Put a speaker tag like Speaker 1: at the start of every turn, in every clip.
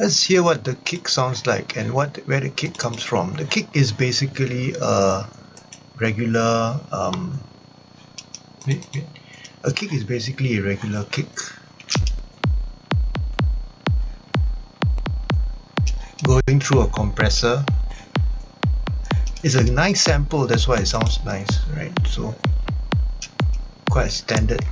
Speaker 1: Let's hear what the kick sounds like and where the kick comes from. The kick is basically a regular a kick is basically a regular kick going through a compressor. It's a nice sample, that's why it sounds nice, right? So quite standard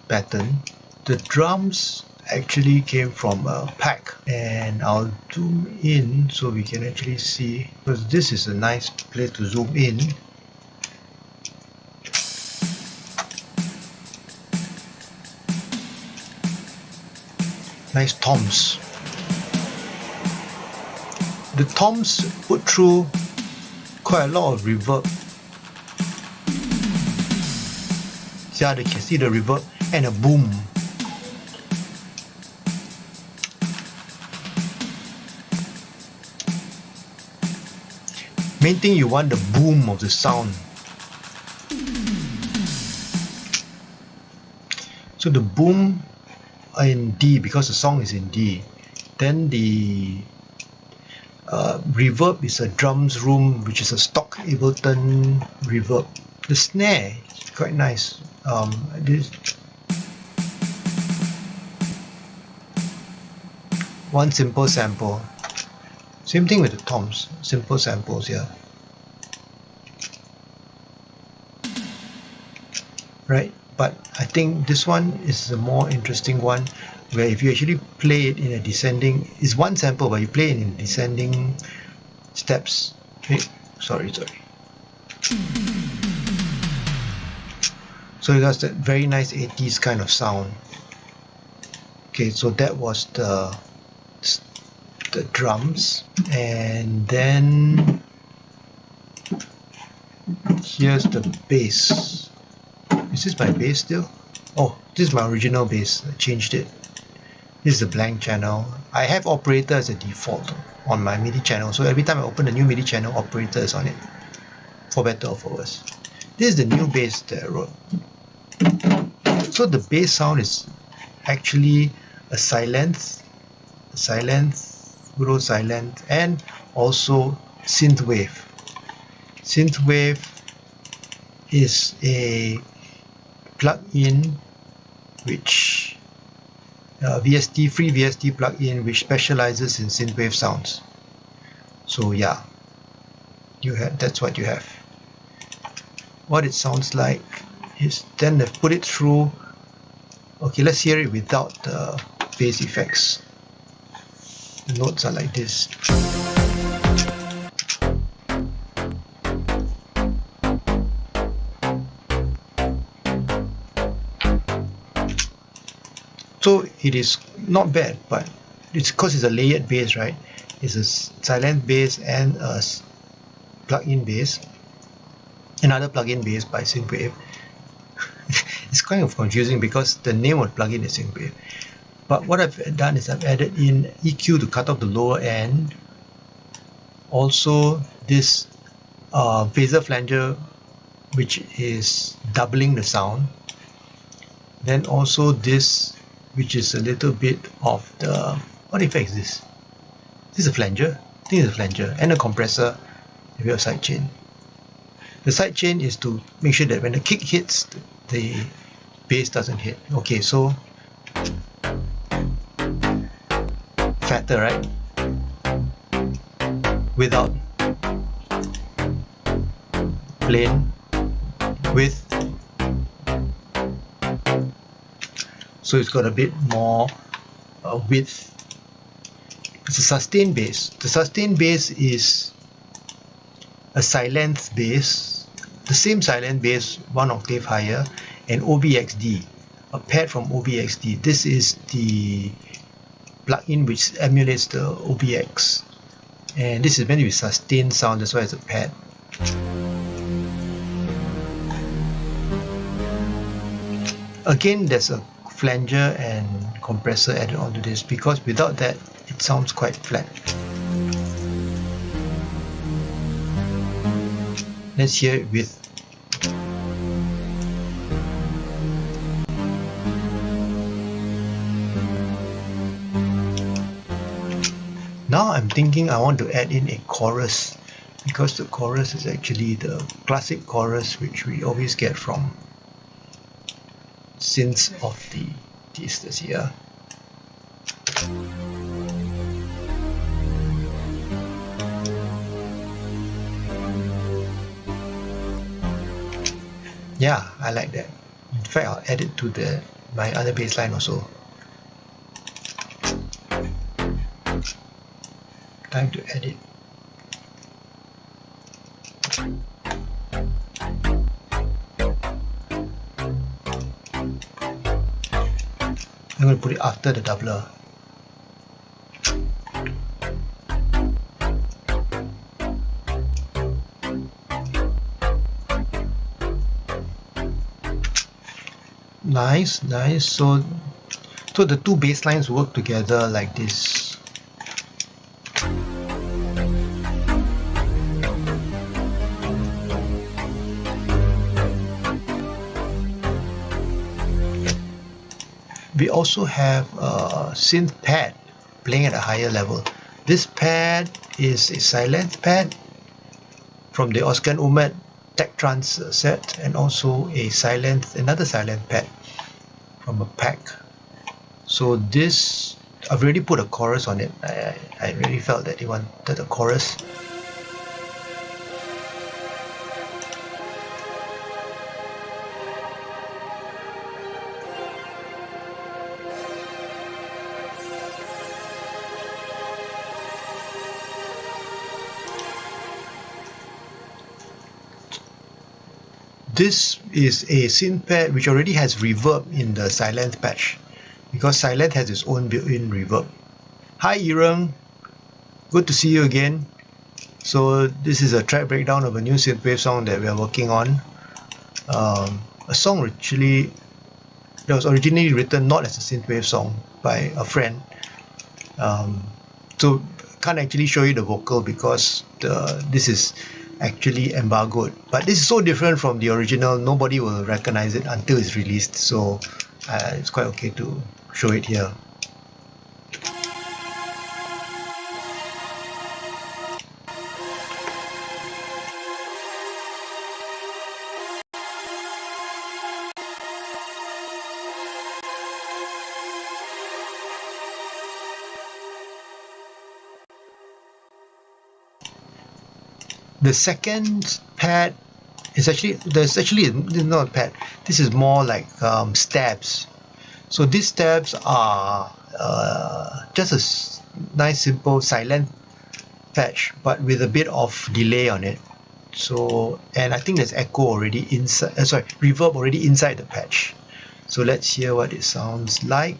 Speaker 1: pattern. The drums actually came from a pack, and I'll zoom in so we can actually see, because this is a nice place to zoom in. Nice toms. The toms put through quite a lot of reverb. Yeah, you can see the reverb and a boom. Main thing, you want the boom of the sound. So the boom in D, because the song is in D. Then the reverb is a drums room, which is a stock Ableton reverb. The snare is quite nice. This one simple sample. Same thing with the toms, simple samples here. Right, but I think this one is a more interesting one, where if you actually play it in a descending, it's one sample but you play it in descending steps. Okay, sorry. So it has that very nice 80s kind of sound. Okay, so that was the drums, and then here's the bass. Is this my bass still? Oh, this is my original bass. I changed it. This is a blank channel. I have operator as a default on my MIDI channel, so every time I open a new MIDI channel, operator is on it, for better or for worse. This is the new bass that I wrote. So the bass sound is actually a Sylenth, good old Sylenth, and also Synthwave. Synthwave is a plugin which free VST plugin which specializes in synthwave sounds. So yeah, that's what you have. What it sounds like is, then they've put it through. Okay, let's hear it without the bass effects. The notes are like this. So it is not bad, but it's because it's a layered bass, right? It's a silent bass and a plug-in bass, another plug-in bass by Synthwave. It's kind of confusing because the name of the plugin is Synthwave. But what I've done is I've added in EQ to cut off the lower end. Also this phaser flanger, which is doubling the sound. Then also this, which is a little bit of the, what effect is this? This is a flanger? I think it's a flanger, and a compressor with a sidechain. The sidechain is to make sure that when the kick hits, the bass doesn't hit. Okay, so fatter, right? Without, plain, with. So it's got a bit more width. It's a sustained bass. The sustained bass is a Sylenth bass, the same Sylenth bass, one octave higher, and OBXd, a pad from OBXd. This is the plugin which emulates the OB-X, and this is meant to be sustained sound, that's why it's a pad. Again, there's a flanger and compressor added onto this, because without that it sounds quite flat. Let's hear it with. Now I'm thinking I want to add in a chorus, because the chorus is actually the classic chorus which we always get from synths of this here. Yeah, I like that. In fact, I'll add it to my other bass line also. Time to edit. I'm going to put it after the doubler. Nice, nice. So the two bass lines work together like this. We also have a synth pad playing at a higher level. This pad is a Sylenth pad from the Oscar Umet Tech Trans set, and also a another Sylenth pad from a pack. So this, I've already put a chorus on it. I really felt that they wanted a chorus. This is a synth pad which already has reverb in the Sylenth patch, because Sylenth has its own built-in reverb. Hi Ireng, good to see you again. So this is a track breakdown of a new synthwave song that we are working on. A song that was originally written not as a synthwave song by a friend. So can't actually show you the vocal because this is actually embargoed, but this is so different from the original, nobody will recognize it until it's released, so it's quite okay to show it here. The second pad is there's actually not a pad, this is more like stabs. So these stabs are just a nice simple Sylenth patch, but with a bit of delay on it. So, and I think there's echo already inside, reverb already inside the patch. So let's hear what it sounds like.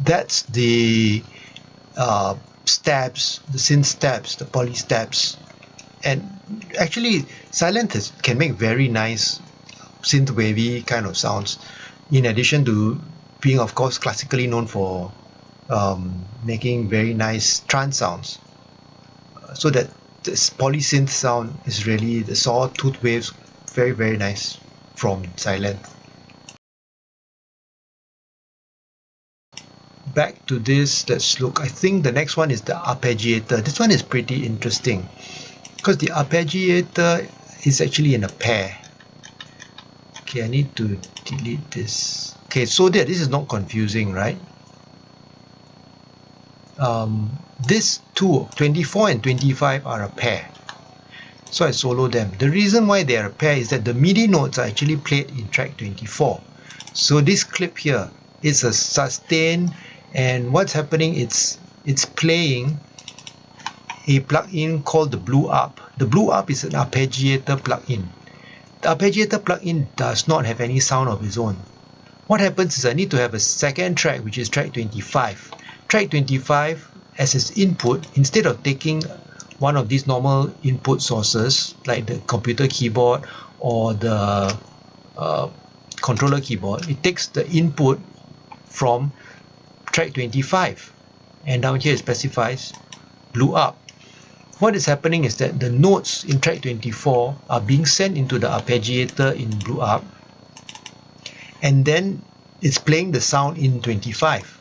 Speaker 1: That's the stabs, the synth stabs, the poly stabs. And actually Sylenth can make very nice synth wavy kind of sounds, in addition to being of course classically known for making very nice trance sounds. So that this poly synth sound is really the sawtooth waves, very very nice from Sylenth. Back to this, let's look. I think the next one is the Arpeggiator. This one is pretty interesting because the Arpeggiator is actually in a pair. Okay, I need to delete this. Okay, so that this is not confusing, right? These two, 24 and 25, are a pair. So I solo them. The reason why they are a pair is that the MIDI notes are actually played in track 24. So this clip here is a sustain, and what's happening, it's playing a plugin called the Blue Up. The Blue Up is an Arpeggiator plugin. The Arpeggiator plugin does not have any sound of its own. What happens is I need to have a second track, which is track 25. Track 25 as its input, instead of taking one of these normal input sources like the computer keyboard or the controller keyboard, it takes the input from track 25, and down here it specifies blue up. What is happening is that the notes in track 24 are being sent into the arpeggiator in blue up, and then it's playing the sound in 25.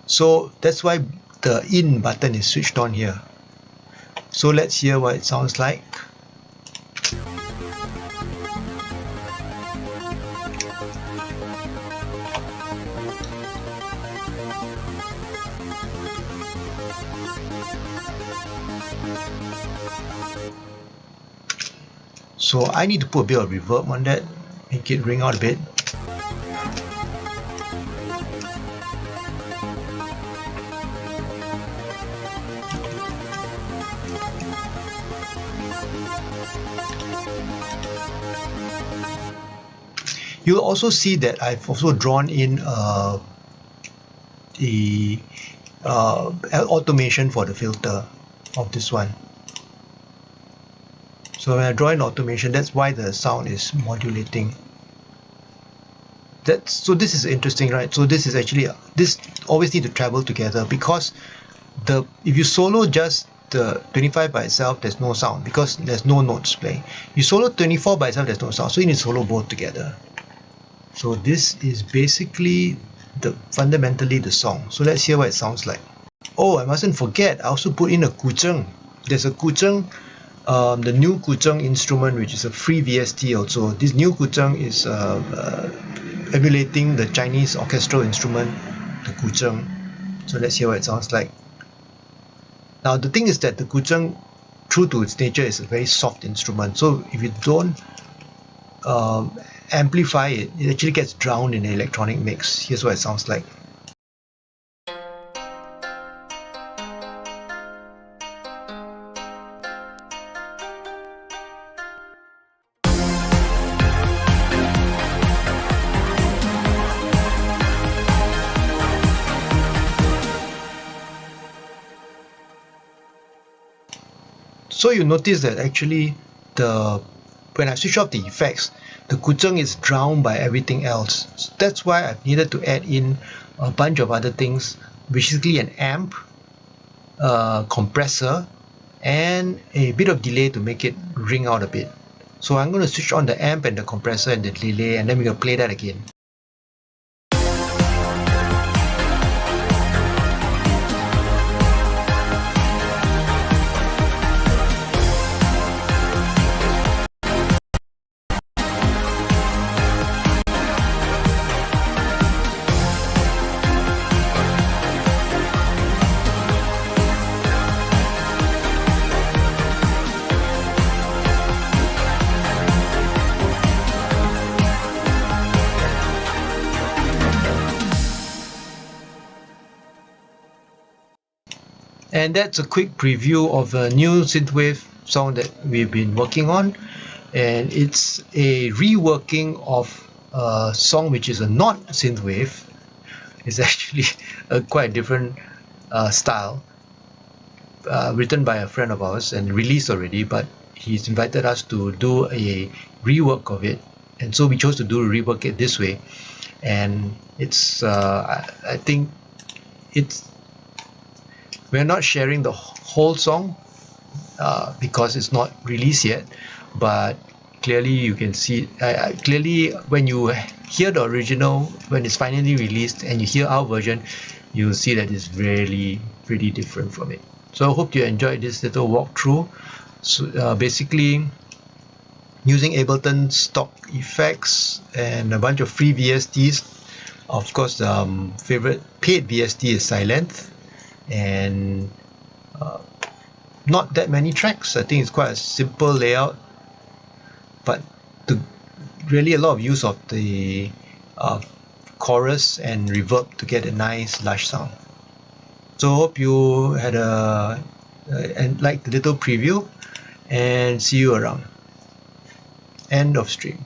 Speaker 1: So that's why the in button is switched on here. So let's hear what it sounds like. So I need to put a bit of reverb on that, make it ring out a bit. You'll also see that I've also drawn in the automation for the filter of this one. So when I draw in automation, that's why the sound is modulating. So this is interesting, right? So this is actually, this always need to travel together, because if you solo just the 25 by itself, there's no sound because there's no notes playing. You solo 24 by itself, there's no sound, so you need to solo both together. So this is basically fundamentally the song. So let's hear what it sounds like. Oh, I mustn't forget, I also put in a guzheng. There's a guzheng, the new guzheng instrument, which is a free VST also. This new guzheng is emulating the Chinese orchestral instrument, the guzheng. So let's hear what it sounds like. Now the thing is that the guzheng, true to its nature, is a very soft instrument. So if you don't amplify it, it actually gets drowned in the electronic mix. Here's what it sounds like. So you notice that actually when I switch off the effects, the guzheng is drowned by everything else. So that's why I've needed to add in a bunch of other things, basically an amp, compressor, and a bit of delay to make it ring out a bit. So I'm going to switch on the amp and the compressor and the delay, and then we're going to play that again. And that's a quick preview of a new synthwave song that we've been working on, and it's a reworking of a song which is a not synthwave. It's actually a quite different style, written by a friend of ours and released already, but he's invited us to do a rework of it, and so we chose to rework it this way. And it's I think we're not sharing the whole song because it's not released yet, but clearly you can see, clearly when you hear the original, when it's finally released and you hear our version, you'll see that it's really pretty different from it. So I hope you enjoyed this little walkthrough. So basically using Ableton stock effects and a bunch of free VSTs. Of course, favorite paid VST is Sylenth, and not that many tracks. I think it's quite a simple layout, but really a lot of use of the chorus and reverb to get a nice lush sound. So hope you had and liked the little preview, and see you around. End of stream.